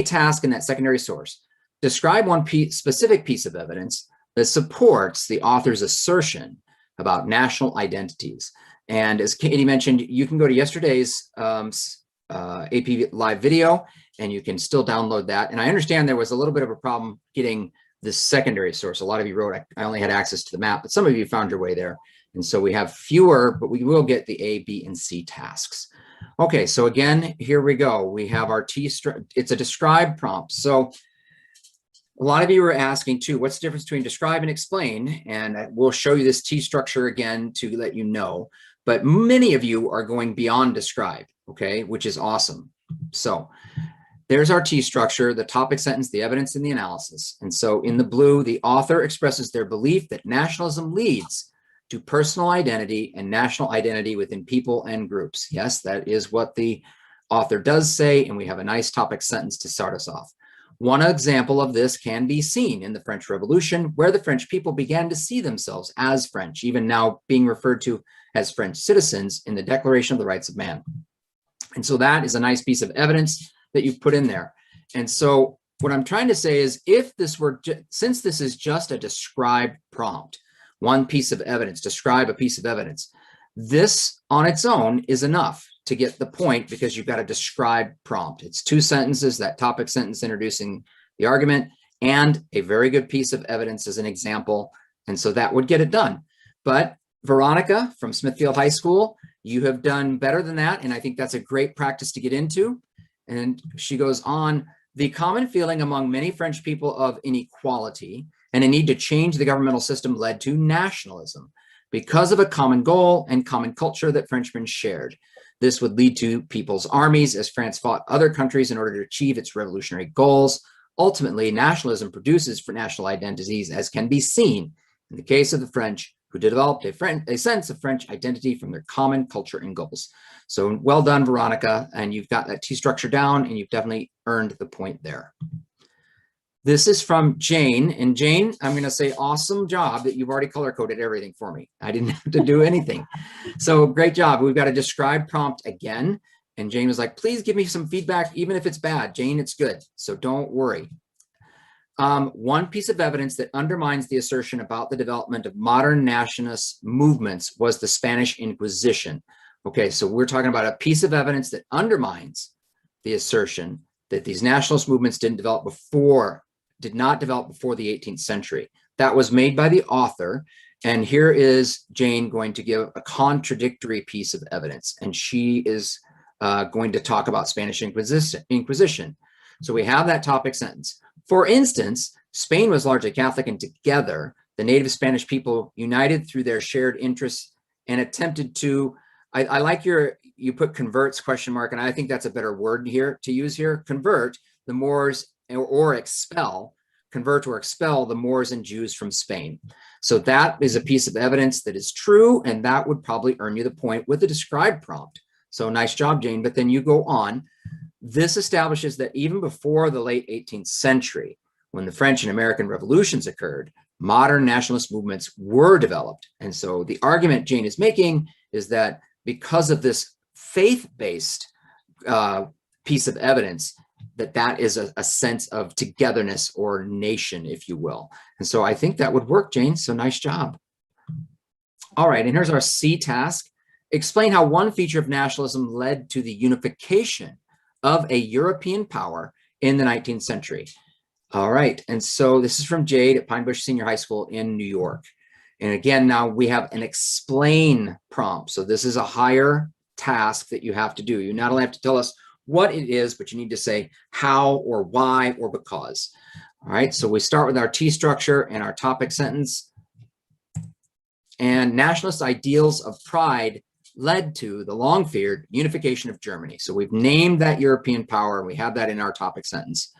task in that secondary source. Describe one specific piece of evidence that supports the author's assertion about national identities. And as Katie mentioned, you can go to yesterday's AP live video and you can still download that. And I understand there was a little bit of a problem getting this secondary source. A lot of you wrote, I only had access to the map, but some of you found your way there. And so we have fewer, but we will get the A, B, and C tasks. Okay, so again, here we go. We have our it's a describe prompt. So a lot of you were asking too, what's the difference between describe and explain? And we'll show you this T structure again to let you know. But many of you are going beyond describe, okay, which is awesome. So there's our T structure, the topic sentence, the evidence, and the analysis. And so in the blue, the author expresses their belief that nationalism leads to personal identity and national identity within people and groups. Yes, that is what the author does say, and we have a nice topic sentence to start us off. One example of this can be seen in the French Revolution, where the French people began to see themselves as French, even now being referred to as French citizens in the Declaration of the Rights of Man. And so that is a nice piece of evidence that you've put in there. And so what I'm trying to say is, if this were, since this is just a describe prompt, one piece of evidence, describe a piece of evidence, this on its own is enough to get the point, because you've got a describe prompt. It's 2 sentences, that topic sentence introducing the argument, and a very good piece of evidence as an example. And so that would get it done. But Veronica from Smithfield High School, you have done better than that. And I think that's a great practice to get into. And she goes on, the common feeling among many French people of inequality and a need to change the governmental system led to nationalism because of a common goal and common culture that Frenchmen shared. This would lead to people's armies as France fought other countries in order to achieve its revolutionary goals. Ultimately, nationalism produces for national identities, as can be seen in the case of the French, who developed a sense of French identity from their common culture and goals. So well done, Veronica, and you've got that T structure down, and you've definitely earned the point there. This is from Jane, and Jane, I'm going to say awesome job that you've already color-coded everything for me. I didn't have to do anything. So great job. We've got a describe prompt again, and Jane was like, please give me some feedback, even if it's bad. Jane, it's good, so don't worry. One piece of evidence that undermines the assertion about the development of modern nationalist movements was the Spanish Inquisition. Okay, so we're talking about a piece of evidence that undermines the assertion that these nationalist movements did not develop before the 18th century. That was made by the author, and here is Jane going to give a contradictory piece of evidence, and she is going to talk about Spanish Inquisition. So we have that topic sentence. For instance, Spain was largely Catholic, and together the native Spanish people united through their shared interests and attempted to, I like you put converts question mark, and I think that's a better word here to use here, convert the Moors or expel, convert or expel the Moors and Jews from Spain. So that is a piece of evidence that is true, and that would probably earn you the point with the describe prompt. So nice job, Jane, but then you go on. This establishes that even before the late 18th century, when the French and American revolutions occurred, modern nationalist movements were developed. And so the argument Jane is making is that because of this faith-based piece of evidence, that is a sense of togetherness or nation, if you will. And so I think that would work, Jane. So nice job. All right, and here's our C task. Explain how one feature of nationalism led to the unification of a European power in the 19th century. All right, and so this is from Jade at Pine Bush Senior High School in New York. And again, now we have an explain prompt. So this is a higher task that you have to do. You not only have to tell us what it is, but you need to say how or why or because. All right, so we start with our T structure and our topic sentence. And nationalist ideals of pride led to the long-feared unification of Germany. So we've named that European power, and we have that in our topic sentence.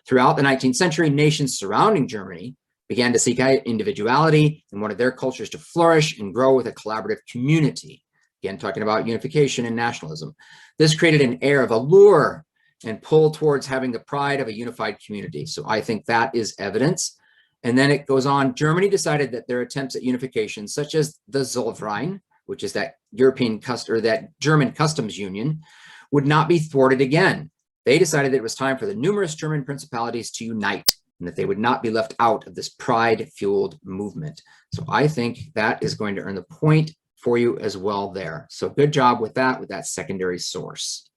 Throughout the 19th century, nations surrounding Germany began to seek out individuality and wanted their cultures to flourish and grow with a collaborative community. Again, talking about unification and nationalism. This created an air of allure and pull towards having the pride of a unified community. So I think that is evidence. And then it goes on, Germany decided that their attempts at unification, such as the Zollverein, which is that German customs union, would not be thwarted again. They decided that it was time for the numerous German principalities to unite and that they would not be left out of this pride-fueled movement. So I think that is going to earn the point for you as well there. So good job with that secondary source.